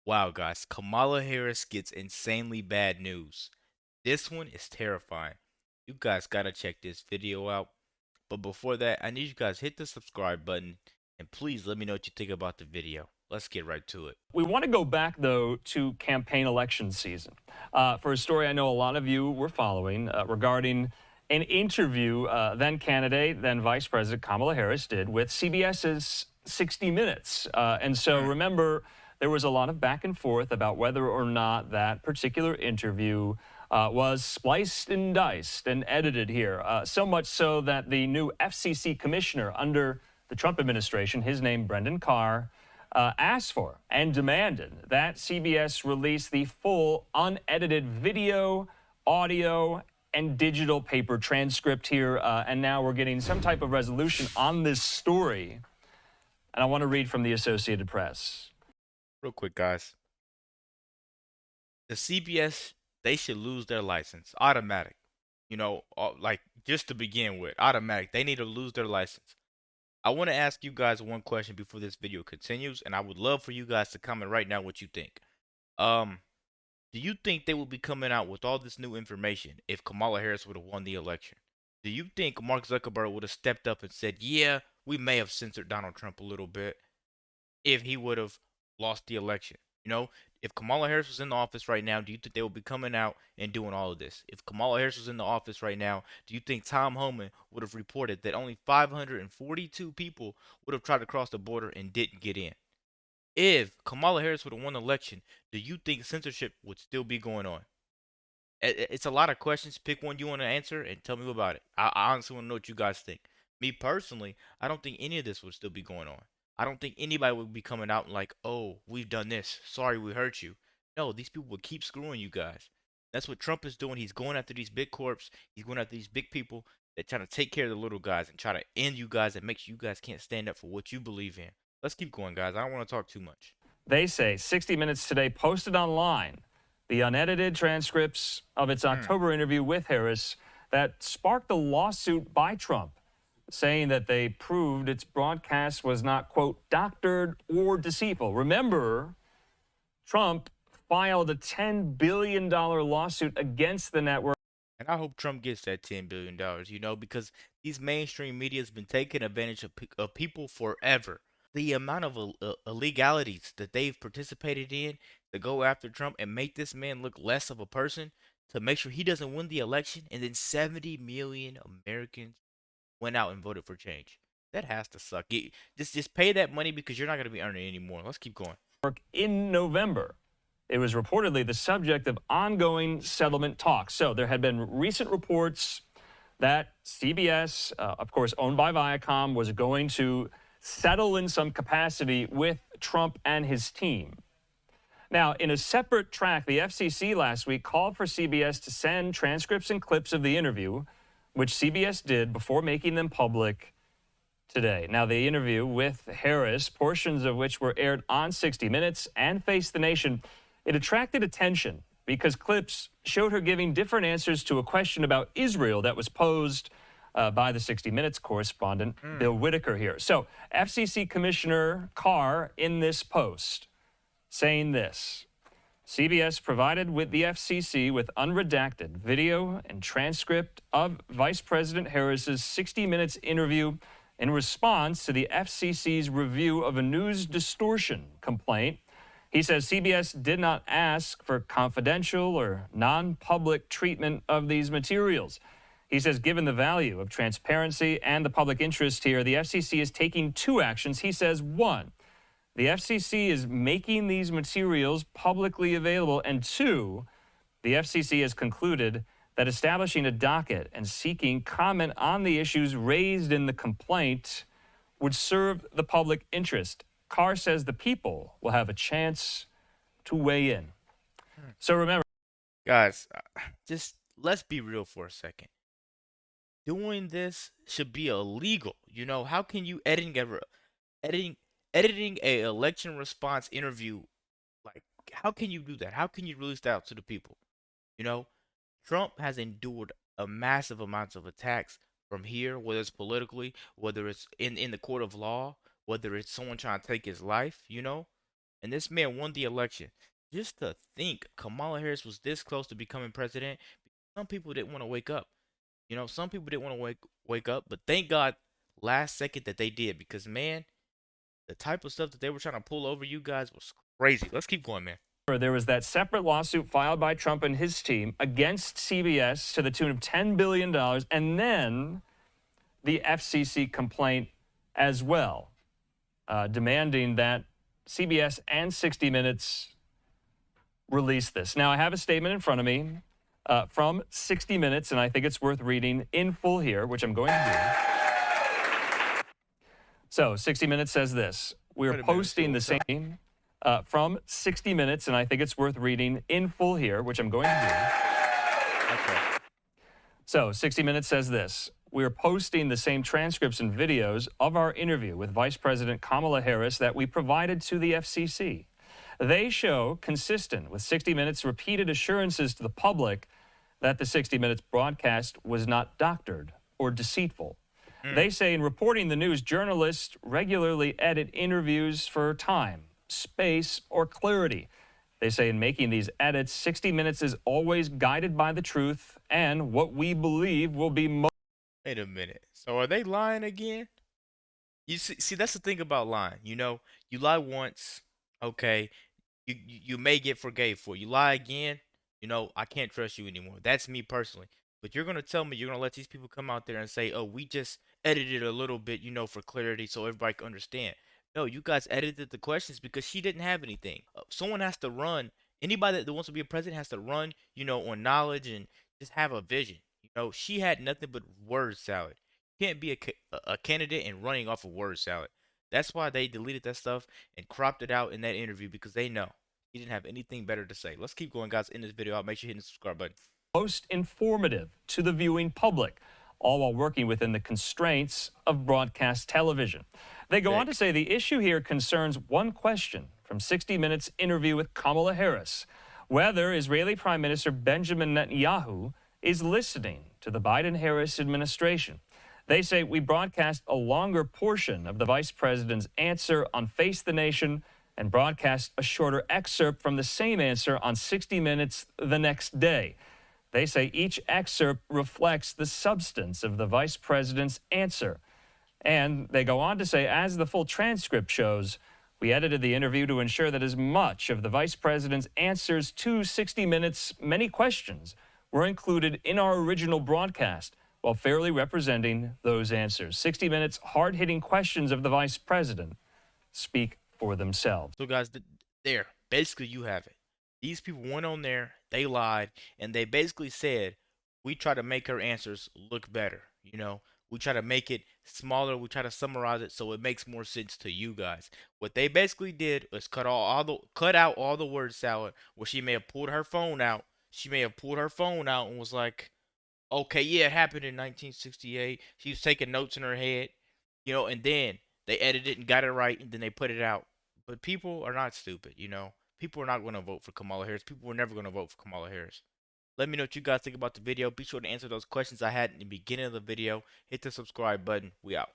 Wow, guys, Kamala Harris gets insanely bad news. This one is terrifying. You guys gotta check this video out. But before that, I need you guys hit the subscribe button and please let me know what you think about the video. Let's get right to it. We want to go back, though, to campaign election season for a story I know a lot of you were following regarding an interview then candidate, then Vice President Kamala Harris did with CBS's 60 Minutes. And so remember, there was a lot of back and forth about whether or not that particular interview was spliced and diced and edited here. So much so that the new FCC commissioner under the Trump administration, his name Brendan Carr, asked for and demanded that CBS release the full unedited video, audio, and digital paper transcript here. And now we're getting some type of resolution on this story. And I want to read from the Associated Press. Real quick, guys. The CBS, they should lose their license. Automatic. Like just to begin with, automatic. They need to lose their license. I want to ask you guys one question before this video continues, and I would love for you guys to comment right now what you think. Do you think they will be coming out with all this new information if Kamala Harris would have won the election? Do you think Mark Zuckerberg would have stepped up and said, yeah, we may have censored Donald Trump a little bit if he would have lost the election? If Kamala Harris was in the office right now, do you think they would be coming out and doing all of this? If Kamala Harris was in the office right now, do you think Tom Homan would have reported that only 542 people would have tried to cross the border and didn't get in? If Kamala Harris would have won the election, do you think censorship would still be going on? It's a lot of questions. Pick one you want to answer and tell me about it. I honestly want to know what you guys think. Me personally, I don't think any of this would still be going on. I don't think anybody would be coming out and like, oh, we've done this. Sorry we hurt you. No, these people would keep screwing you guys. That's what Trump is doing. He's going after these big corps. He's going after these big people that trying to take care of the little guys and try to end you guys and make sure you guys can't stand up for what you believe in. Let's keep going, guys. I don't want to talk too much. They say 60 Minutes today posted online the unedited transcripts of its October interview with Harris that sparked a lawsuit by Trump, saying that they proved its broadcast was not, quote, doctored or deceitful. Remember, Trump filed a $10 billion lawsuit against the network. And I hope Trump gets that $10 billion, because these mainstream media has been taking advantage of people forever. The amount of illegalities that they've participated in to go after Trump and make this man look less of a person to make sure he doesn't win the election, and then 70 million Americans went out and voted for change. That has to suck. Just pay that money because you're not going to be earning it anymore. Let's keep going. In November, it was reportedly the subject of ongoing settlement talks. So there had been recent reports that CBS, of course owned by Viacom, was going to settle in some capacity with Trump and his team. Now, in a separate track, the FCC last week called for CBS to send transcripts and clips of the interview, which CBS did before making them public today. Now, the interview with Harris, portions of which were aired on 60 Minutes and Face the Nation, it attracted attention because clips showed her giving different answers to a question about Israel that was posed by the 60 Minutes correspondent, Bill Whitaker here. So, FCC Commissioner Carr in this post saying this: CBS provided with the FCC with unredacted video and transcript of Vice President Harris's 60 Minutes interview in response to the FCC's review of a news distortion complaint. He says CBS did not ask for confidential or non-public treatment of these materials. He says, given the value of transparency and the public interest here, the FCC is taking two actions. He says, one, the FCC is making these materials publicly available, and two, the FCC has concluded that establishing a docket and seeking comment on the issues raised in the complaint would serve the public interest. Carr says the people will have a chance to weigh in. So remember, guys, just let's be real for a second. Doing this should be illegal. How can you editing a election response interview, like, how can you do that? How can you release that out to the people? Trump has endured a massive amounts of attacks from here, whether it's politically, whether it's in the court of law, whether it's someone trying to take his life, and and this man won the election. Just to think Kamala Harris was this close to becoming president, some people didn't want to wake up. Some people didn't want to wake up, but thank God last second that they did, because man, the type of stuff that they were trying to pull over you guys was crazy. Let's keep going, man. There was that separate lawsuit filed by Trump and his team against CBS to the tune of $10 billion, and then the FCC complaint as well, demanding that CBS and 60 Minutes release this. Now, I have a statement in front of me from 60 Minutes, and I think it's worth reading in full here, which I'm going to do. So, 60 Minutes says this. We're posting the same from 60 Minutes, and I think it's worth reading in full here, which I'm going to do. Okay. So, 60 Minutes says this. We're posting the same transcripts and videos of our interview with Vice President Kamala Harris that we provided to the FCC. They show consistent with 60 Minutes' repeated assurances to the public that the 60 Minutes broadcast was not doctored or deceitful. They say in reporting the news, journalists regularly edit interviews for time, space, or clarity. They say in making these edits, 60 Minutes is always guided by the truth and what we believe will be most. Wait a minute. So are they lying again? You see, that's the thing about lying. You lie once, okay, you may get forgave for it. You lie again, I can't trust you anymore. That's me personally. But you're gonna tell me you're gonna let these people come out there and say, "Oh, we just edited a little bit, for clarity, so everybody can understand." No, you guys edited the questions because she didn't have anything. Someone has to run. Anybody that wants to be a president has to run, on knowledge and just have a vision. She had nothing but word salad. You can't be a candidate and running off of word salad. That's why they deleted that stuff and cropped it out in that interview, because they know he didn't have anything better to say. Let's keep going, guys. In this video, make sure you hit the subscribe button. Most informative to the viewing public, all while working within the constraints of broadcast television. They go on to say the issue here concerns one question from 60 Minutes interview with Kamala Harris, whether Israeli Prime Minister Benjamin Netanyahu is listening to the Biden-Harris administration. They say we broadcast a longer portion of the vice president's answer on Face the Nation and broadcast a shorter excerpt from the same answer on 60 Minutes the next day. They say each excerpt reflects the substance of the vice president's answer. And they go on to say, as the full transcript shows, we edited the interview to ensure that as much of the vice president's answers to 60 Minutes' many questions were included in our original broadcast, while fairly representing those answers. 60 Minutes' hard-hitting questions of the vice president speak for themselves. So, guys, there, basically you have it. These people went on there, they lied, and they basically said, we try to make her answers look better. We try to make it smaller. We try to summarize it so it makes more sense to you guys. What they basically did was cut out all the word salad, where she may have pulled her phone out. She may have pulled her phone out and was like, okay, yeah, it happened in 1968. She was taking notes in her head, and then they edited it and got it right, and then they put it out. But people are not stupid, People are not going to vote for Kamala Harris. People were never going to vote for Kamala Harris. Let me know what you guys think about the video. Be sure to answer those questions I had in the beginning of the video. Hit the subscribe button. We out.